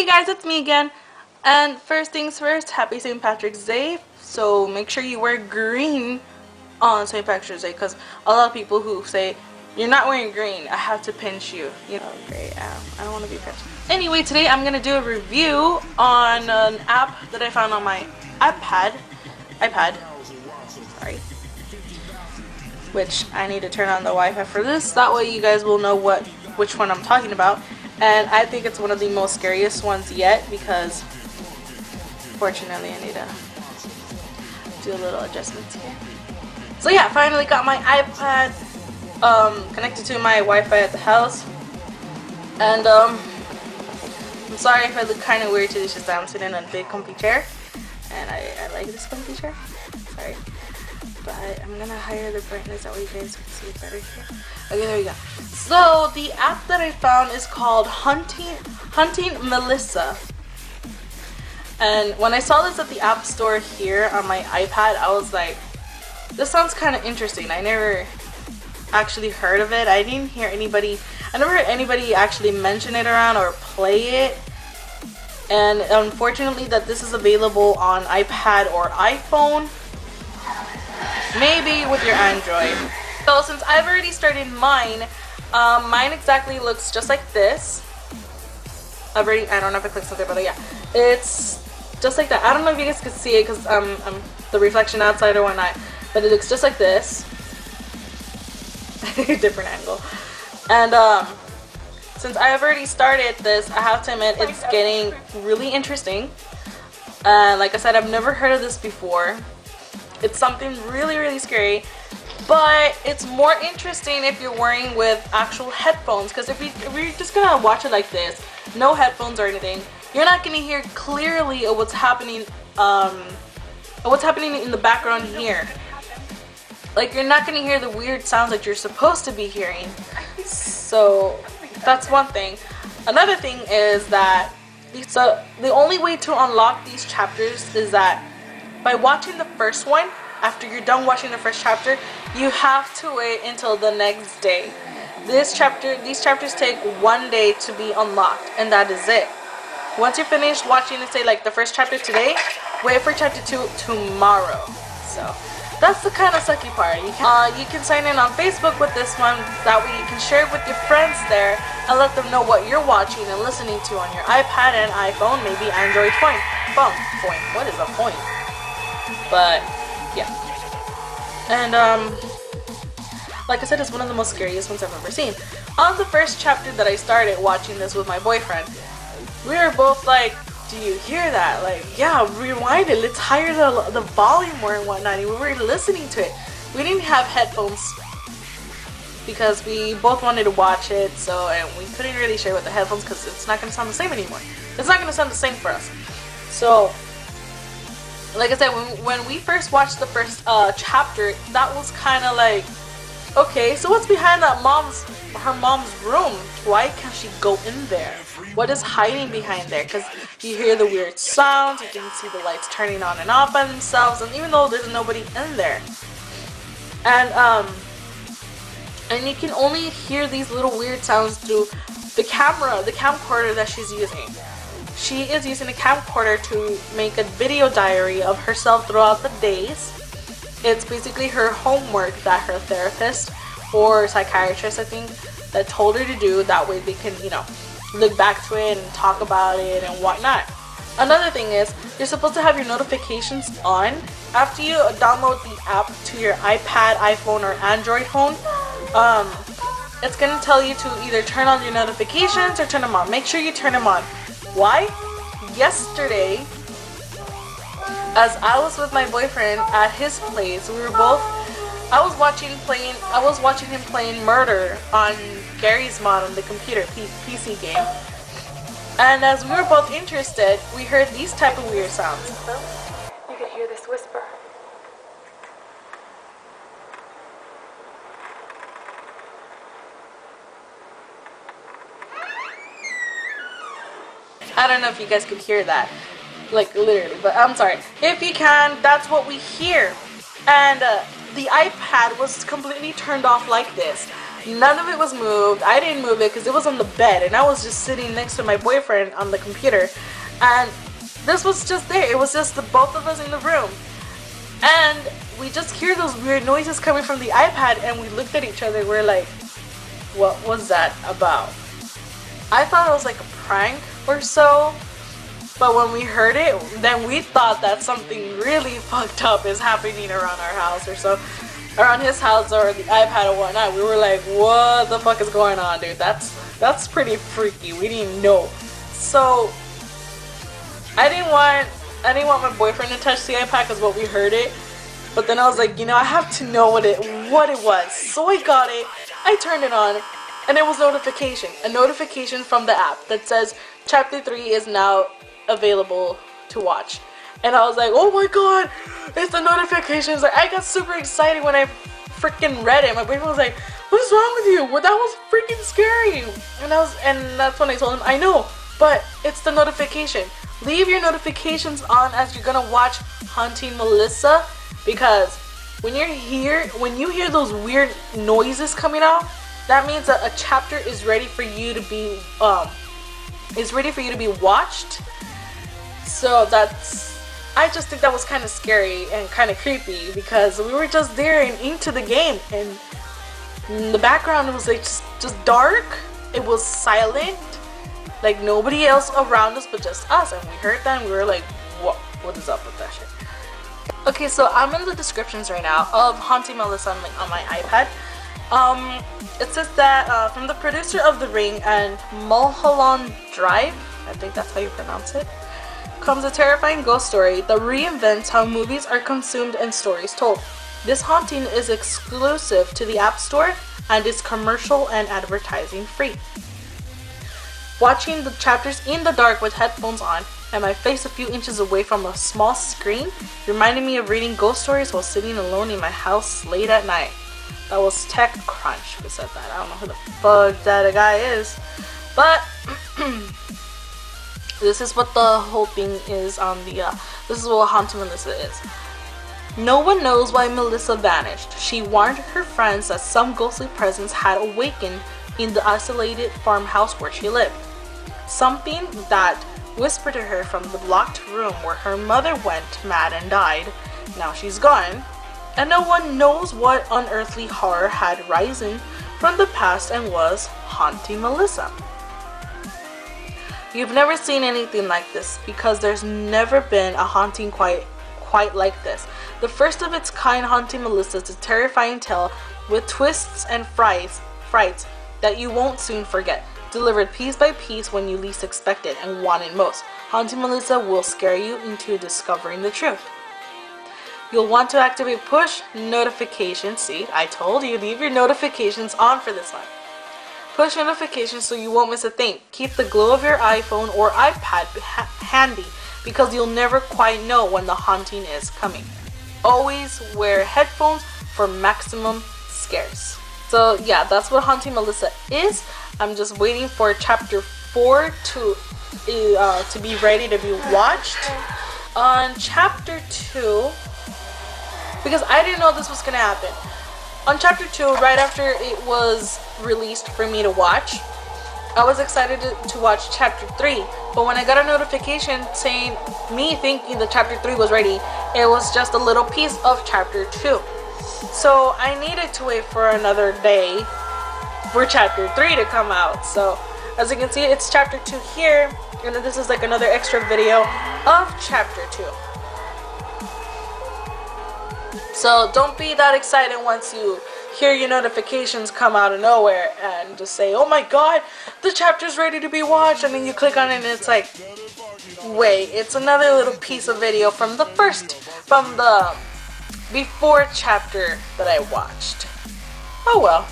Hey guys, it's me again. And first things first, happy St. Patrick's Day. So make sure you wear green on St. Patrick's Day, because a lot of people who say you're not wearing green, I have to pinch you. You know, great. I don't want to be pinched. Anyway, today I'm gonna do a review on an app that I found on my iPad. Sorry. Which I need to turn on the Wi-Fi for this. That way you guys will know which one I'm talking about. And I think it's one of the most scariest ones yet, because fortunately I need to do a little adjustments here. So yeah, finally got my iPad connected to my Wi-Fi at the house. And I'm sorry if I look kind of weird today, it's just that I'm sitting in a big comfy chair. And I like this comfy chair. Sorry. But I'm gonna higher the brightness, that way you guys can see it better here. Okay, there we go. So the app that I found is called Hunting Melissa. And when I saw this at the App Store here on my iPad, I was like, this sounds kind of interesting. I never actually heard of it. I never heard anybody actually mention it around or play it. And unfortunately that this is available on iPad or iPhone. Maybe with your Android. So since I've already started mine, mine exactly looks just like this. I don't know if it clicks something, but yeah, it's just like that. I don't know if you guys can see it because the reflection outside or whatnot, but it looks just like this. Different angle. And since I have already started this, I have to admit it's getting really interesting. Like I said, I've never heard of this before. It's something really, really scary, but it's more interesting if you're wearing with actual headphones, because if you're just gonna watch it like this, no headphones or anything, you're not gonna hear clearly of what's happening in the background here. Like, you're not gonna hear the weird sounds that you're supposed to be hearing. So that's one thing. Another thing is that the only way to unlock these chapters is that by watching the first one. After you're done watching the first chapter, you have to wait until the next day. These chapters take 1 day to be unlocked, and that is it. Once you finish watching, let's say like the first chapter today, wait for chapter 2 tomorrow. So that's the kind of sucky part. You can sign in on Facebook with this one. That way you can share it with your friends there and let them know what you're watching and listening to on your iPad and iPhone, maybe Android phone. What is a phone? But yeah, and like I said, it's one of the most scariest ones I've ever seen. On the first chapter that I started watching this with my boyfriend, we were both like, do you hear that? Like, yeah, rewind it, let's higher the volume more and whatnot. And we were listening to it. We didn't have headphones because we both wanted to watch it, and we couldn't really share with the headphones because it's not going to sound the same anymore. It's not going to sound the same for us. So like I said, when we first watched the first chapter, that was kind of like, okay, so what's behind her mom's room? Why can't she go in there? What is hiding behind there? Because you hear the weird sounds, you can see the lights turning on and off by themselves, and even though there's nobody in there, and you can only hear these little weird sounds through the camcorder that she's using. She is using a camcorder to make a video diary of herself throughout the days. It's basically her homework that her therapist or psychiatrist, I think, that told her to do. That way they can, look back to it and talk about it and whatnot. Another thing is, you're supposed to have your notifications on. After you download the app to your iPad, iPhone, or Android phone, it's going to tell you to either turn on your notifications or turn them on. Make sure you turn them on. Why? Yesterday, as I was with my boyfriend at his place, I was watching him playing Murder on Gary's Mod on the computer PC game. And as we were both interested, we heard these type of weird sounds. You can hear this whisper. I don't know if you guys could hear that, like literally, but I'm sorry. If you can, that's what we hear. And the iPad was completely turned off like this. None of it was moved. I didn't move it because it was on the bed, and I was just sitting next to my boyfriend on the computer, and this was just there. It was just the both of us in the room, and we just hear those weird noises coming from the iPad, and we looked at each other. We're like, what was that about? I thought it was like a prank or so, but when we heard it, then we thought that something really fucked up is happening around our house or so, around his house or the iPad or whatnot. We were like, what the fuck is going on, dude? That's pretty freaky. We didn't know. So I didn't want my boyfriend to touch the iPad because what we heard it. But then I was like, you know, I have to know what it was. So I got it. I turned it on, and it was a notification from the app that says Chapter 3 is now available to watch. And I was like, oh my god, it's the notifications. Like, I got super excited when I freaking read it. My boyfriend was like, what is wrong with you? Well, that was freaking scary. And that's when I told him, I know, but it's the notification. Leave your notifications on as you're gonna watch Haunting Melissa, because when you hear those weird noises coming out, that means that a chapter is ready for you to be watched. So I just think that was kind of scary and kind of creepy, because we were just there and into the game, and in the background was like just dark. It was silent, like nobody else around us but just us, and we heard that and we were like, what is up with that shit? Okay, so I'm in the descriptions right now of Haunting Melissa on my iPad. It says that from the producer of The Ring and Mulholland Drive, I think that's how you pronounce it, comes a terrifying ghost story that reinvents how movies are consumed and stories told. This haunting is exclusive to the App Store and is commercial and advertising free. Watching the chapters in the dark with headphones on and my face a few inches away from a small screen reminded me of reading ghost stories while sitting alone in my house late at night. That was TechCrunch who said that. I don't know who the fuck that guy is, but this is what the whole thing is on the, this is what Haunting Melissa is. No one knows why Melissa vanished. She warned her friends that some ghostly presence had awakened in the isolated farmhouse where she lived. Something that whispered to her from the locked room where her mother went mad and died. Now she's gone, and no one knows what unearthly horror had risen from the past and was haunting Melissa. You've never seen anything like this because there's never been a haunting quite like this. The first of its kind Haunting Melissa is a terrifying tale with twists and frights that you won't soon forget. Delivered piece by piece when you least expect it and want it most. Haunting Melissa will scare you into discovering the truth. You'll want to activate push notifications. See, I told you, leave your notifications on for this one. Push notifications so you won't miss a thing. Keep the glow of your iPhone or iPad handy because you'll never quite know when the haunting is coming. Always wear headphones for maximum scares. So yeah, that's what Haunting Melissa is. I'm just waiting for chapter 4 to be ready to be watched. On chapter 2, because I didn't know this was gonna happen. On chapter 2, right after it was released for me to watch, I was excited to watch chapter 3. But when I got a notification saying, me thinking that chapter 3 was ready, it was just a little piece of chapter 2. So I needed to wait for another day for chapter 3 to come out. So as you can see, it's chapter 2 here, and then this is like another extra video of chapter 2. So don't be that excited once you hear your notifications come out of nowhere and just say, oh my god, the chapter's ready to be watched, and then you click on it and it's like, wait, it's another little piece of video from the before chapter that I watched. Oh well.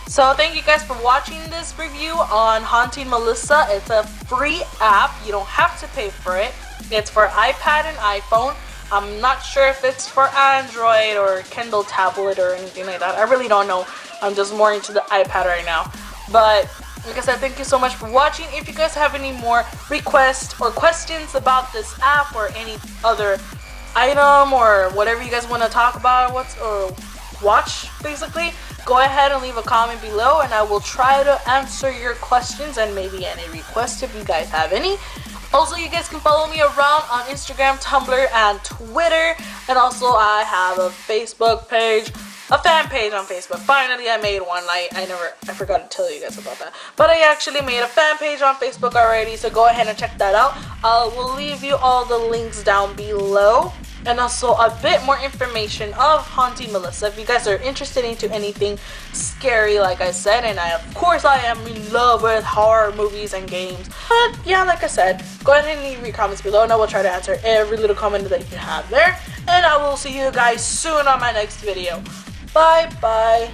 So thank you guys for watching this review on Haunting Melissa. It's a free app. You don't have to pay for it. It's for iPad and iPhone. I'm not sure if it's for Android or Kindle tablet or anything like that. I really don't know. I'm just more into the iPad right now. But Like I said, thank you so much for watching. If you guys have any more requests or questions about this app or any other item or whatever you guys want to talk about or watch, basically, go ahead and leave a comment below and I will try to answer your questions and maybe any requests if you guys have any. Also, you guys can follow me around on Instagram, Tumblr, and Twitter. And also, I have a Facebook page, a fan page on Facebook. Finally, I made one. I forgot to tell you guys about that. But I actually made a fan page on Facebook already, so go ahead and check that out. I will leave you all the links down below. And also a bit more information of Haunting Melissa if you guys are interested into anything scary, like I said. And of course I am in love with horror movies and games. But yeah, like I said, go ahead and leave your comments below and I will try to answer every little comment that you have there. And I will see you guys soon on my next video. Bye bye.